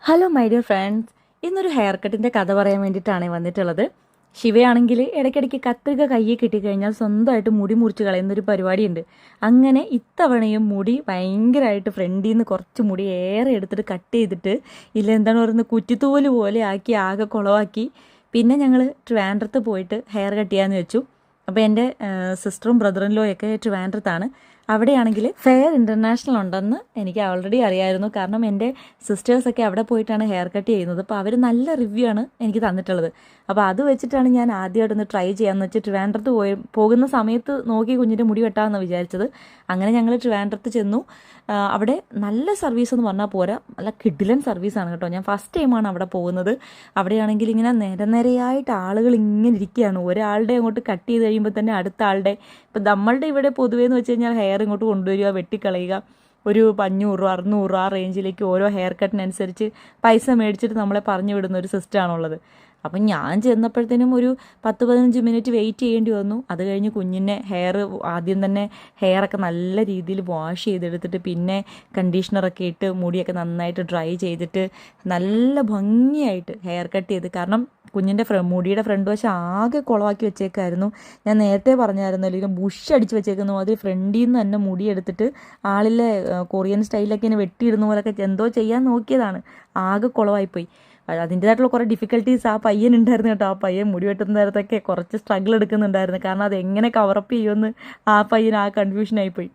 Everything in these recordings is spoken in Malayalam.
ഹലോ മൈ ഡിയർ ഫ്രണ്ട്സ്, ഇന്നൊരു ഹെയർ കട്ടിൻ്റെ കഥ പറയാൻ വേണ്ടിയിട്ടാണ് വന്നിട്ടുള്ളത്. ശിവയാണെങ്കിൽ ഇടയ്ക്കിടയ്ക്ക് കത്രിക കയ്യിൽ കിട്ടിക്കഴിഞ്ഞാൽ സ്വന്തമായിട്ട് മുടി മുറിച്ച് കളയുന്നൊരു പരിപാടിയുണ്ട്. അങ്ങനെ ഇത്തവണയും മുടി ഭയങ്കരമായിട്ട് ഫ്രണ്ടിൽ നിന്ന് കുറച്ച് മുടി ഏറെ എടുത്തിട്ട് കട്ട് ചെയ്തിട്ട് എന്താണ് പറയുന്നത്, കുറ്റിത്തൂല് പോലെ ആക്കി ആകെ കുളവാക്കി. പിന്നെ ഞങ്ങൾ ട്രിവാൻഡ്രത്ത് പോയിട്ട് ഹെയർ കട്ട് ചെയ്യാമെന്ന് വെച്ചു. അപ്പോൾ എൻ്റെ സിസ്റ്ററും ബ്രദറിൻ ലോയൊക്കെ ട്രിവാൻഡ്രത്താണ്. അവിടെയാണെങ്കിൽ ഫെയർ ഇൻ്റർനാഷണൽ ഉണ്ടെന്ന് എനിക്ക് ഓൾറെഡി അറിയായിരുന്നു. കാരണം എൻ്റെ സിസ്റ്റേഴ്സൊക്കെ അവിടെ പോയിട്ടാണ് ഹെയർ കട്ട് ചെയ്യുന്നത്. അപ്പോൾ അവർ നല്ല റിവ്യൂ ആണ് എനിക്ക് തന്നിട്ടുള്ളത്. അപ്പോൾ അത് വെച്ചിട്ടാണ് ഞാൻ ആദ്യമായിട്ടൊന്ന് ട്രൈ ചെയ്യാമെന്ന് വെച്ച് ട്രിവാൻഡ്രത്ത് പോകുന്ന സമയത്ത് നോക്കി കുഞ്ഞിൻ്റെ മുടി വെട്ടാമെന്ന് വിചാരിച്ചത്. അങ്ങനെ ഞങ്ങൾ ട്രിവാൻഡ്രത്ത് ചെന്നു. അവിടെ നല്ല സർവീസ് എന്ന് പറഞ്ഞാൽ പോരാ, നല്ല കിഡിലൻ സർവീസാണ് കേട്ടോ. ഞാൻ ഫസ്റ്റ് ടൈമാണ് അവിടെ പോകുന്നത്. അവിടെയാണെങ്കിൽ ഇങ്ങനെ നിരനിരയായിട്ട് ആളുകൾ ഇങ്ങനെ ഇരിക്കുകയാണ്. ഒരാളുടെ അങ്ങോട്ട് കട്ട് ചെയ്ത് കഴിയുമ്പോൾ തന്നെ അടുത്ത ആളുടെ, ഇപ്പം നമ്മളുടെ ഇവിടെ പൊതുവേ എന്ന് വെച്ച് കഴിഞ്ഞാൽ ഹെയർ ഇങ്ങോട്ട് കൊണ്ടുവരിക, വെട്ടിക്കളയുക, ഒരു 500 600 ആ റേഞ്ചിലേക്ക് ഓരോ ഹെയർ കട്ടിനനുസരിച്ച് പൈസ മേടിച്ചിട്ട് നമ്മളെ പറഞ്ഞു വിടുന്ന ഒരു സിസ്റ്റമാണുള്ളത്. അപ്പം ഞാൻ ചെന്നപ്പോഴത്തേനും ഒരു 10-15 മിനിറ്റ് വെയിറ്റ് ചെയ്യേണ്ടി വന്നു. അത് കഴിഞ്ഞ് കുഞ്ഞിനെ ആദ്യം തന്നെ ഹെയറൊക്കെ നല്ല രീതിയിൽ വാഷ് ചെയ്തെടുത്തിട്ട് പിന്നെ കണ്ടീഷണറൊക്കെ ഇട്ട് മുടിയൊക്കെ നന്നായിട്ട് ഡ്രൈ ചെയ്തിട്ട് നല്ല ഭംഗിയായിട്ട് ഹെയർ കട്ട് ചെയ്ത്. കാരണം കുഞ്ഞിൻ്റെ മുടിയുടെ ഫ്രണ്ട് വശം ആകെ കുളമാക്കി വെച്ചേക്കായിരുന്നു. ഞാൻ നേരത്തെ പറഞ്ഞായിരുന്നു, അല്ലെങ്കിൽ ബുഷ് അടിച്ച് വെച്ചേക്കുന്ന മാതിരി ഫ്രണ്ടിൽ നിന്ന് തന്നെ മുടിയെടുത്തിട്ട് ആളിലെ കൊറിയൻ സ്റ്റൈലൊക്കെ ഇങ്ങനെ വെട്ടിയിടുന്ന പോലൊക്കെ എന്തോ ചെയ്യാൻ നോക്കിയതാണ്. ആകെ കുളമായിപ്പോയി. അതിൻ്റേതായിട്ടുള്ള കുറേ ഡിഫിക്കൽട്ടീസ് ആ പയ്യൻ ഉണ്ടായിരുന്നു കേട്ടോ. ആ പയ്യൻ മുടി വെട്ടുന്ന നേരത്തൊക്കെ കുറച്ച് സ്ട്രഗിൾ എടുക്കുന്നുണ്ടായിരുന്നു. കാരണം അത് എങ്ങനെ കവറപ്പ് ചെയ്യുമെന്ന് ആ പയ്യൻ കൺഫ്യൂഷനായിപ്പോയി.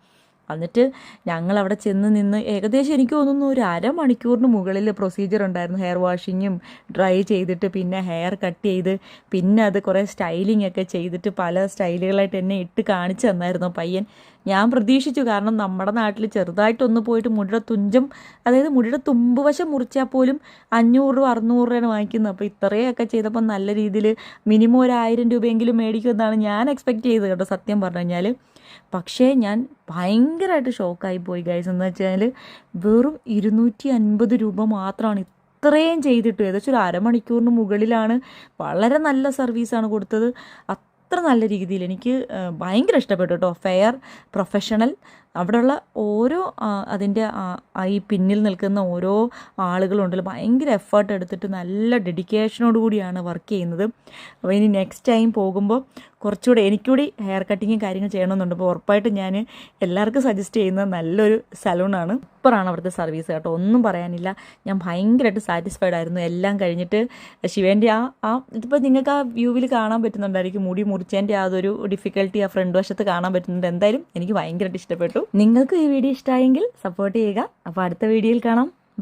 എന്നിട്ട് ഞങ്ങൾ അവിടെ ചെന്ന് നിന്ന് ഏകദേശം എനിക്ക് തോന്നുന്നു ഒരു അരമണിക്കൂറിന് മുകളിൽ പ്രൊസീജിയർ ഉണ്ടായിരുന്നു. ഹെയർ വാഷിങ്ങും ഡ്രൈ ചെയ്തിട്ട് പിന്നെ ഹെയർ കട്ട് ചെയ്ത് പിന്നെ അത് കുറേ സ്റ്റൈലിംഗ് ഒക്കെ ചെയ്തിട്ട് പല സ്റ്റൈലുകളായിട്ട് എന്നെ ഇട്ട് കാണിച്ചു തന്നായിരുന്നു പയ്യൻ. ഞാൻ പ്രതീക്ഷിച്ചു, കാരണം നമ്മുടെ നാട്ടിൽ ചെറുതായിട്ടൊന്ന് പോയിട്ട് മുടിയുടെ തുഞ്ചം, അതായത് മുടിയുടെ തുമ്പ് വശം മുറിച്ചാൽ പോലും 500 600 രൂപയാണ് വാങ്ങിക്കുന്നത്. അപ്പോൾ ഇത്രയൊക്കെ ചെയ്തപ്പോൾ നല്ല രീതിയിൽ മിനിമം ഒരു 1000 രൂപയെങ്കിലും മേടിക്കുമെന്നാണ് ഞാൻ എക്സ്പെക്റ്റ് ചെയ്തത് കേട്ടോ, സത്യം പറഞ്ഞു കഴിഞ്ഞാൽ. പക്ഷേ ഞാൻ ഭയങ്കരമായിട്ട് ഷോക്കായി പോയി ഗൈസ്. എന്ന് വെച്ചാൽ വെറും 250 രൂപ മാത്രമാണ് ഇത്രയും ചെയ്തിട്ട്. ഏകദേശം ഒരു അരമണിക്കൂറിന് മുകളിലാണ്. വളരെ നല്ല സർവീസാണ് കൊടുത്തത്. അത്ര നല്ല രീതിയിൽ എനിക്ക് ഭയങ്കര ഇഷ്ടപ്പെട്ടു കേട്ടോ. ഫെയർ പ്രൊഫഷണൽ, അവിടെയുള്ള ഓരോ അതിൻ്റെ ഈ പിന്നിൽ നിൽക്കുന്ന ഓരോ ആളുകളുണ്ടല്ലോ, ഭയങ്കര എഫേർട്ട് എടുത്തിട്ട് നല്ല ഡെഡിക്കേഷനോട് കൂടിയാണ് വർക്ക് ചെയ്യുന്നത്. അപ്പോൾ ഇനി നെക്സ്റ്റ് ടൈം പോകുമ്പോൾ കുറച്ചുകൂടെ എനിക്കൂടി ഹെയർ കട്ടിങ്ങും കാര്യങ്ങൾ ചെയ്യണമെന്നുണ്ട്. അപ്പോൾ ഉറപ്പായിട്ടും ഞാൻ എല്ലാവർക്കും സജസ്റ്റ് ചെയ്യുന്ന നല്ലൊരു സലൂണാണ്. സൂപ്പറാണ് അവിടുത്തെ സർവീസ് കേട്ടോ, ഒന്നും പറയാനില്ല. ഞാൻ ഭയങ്കരമായിട്ട് സാറ്റിസ്ഫൈഡ് ആയിരുന്നു. എല്ലാം കഴിഞ്ഞിട്ട് ശിവേൻ്റെ ഇതിപ്പോൾ നിങ്ങൾക്ക് ആ വ്യൂവിൽ കാണാൻ പറ്റുന്നുണ്ടായിരിക്കും, മുടി മുറിച്ചതിൻ്റെ അതൊരു ഡിഫിക്കൽട്ടി ആ ഫ്രണ്ട് വശത്ത് കാണാൻ പറ്റുന്നുണ്ട്. എന്തായാലും എനിക്ക് ഭയങ്കരമായിട്ട് ഇഷ്ടപ്പെട്ടു. നിങ്ങൾക്ക് ഈ വീഡിയോ ഇഷ്ടമായെങ്കിൽ സപ്പോർട്ട് ചെയ്യുക. അപ്പോൾ അടുത്ത വീഡിയോയിൽ കാണാം.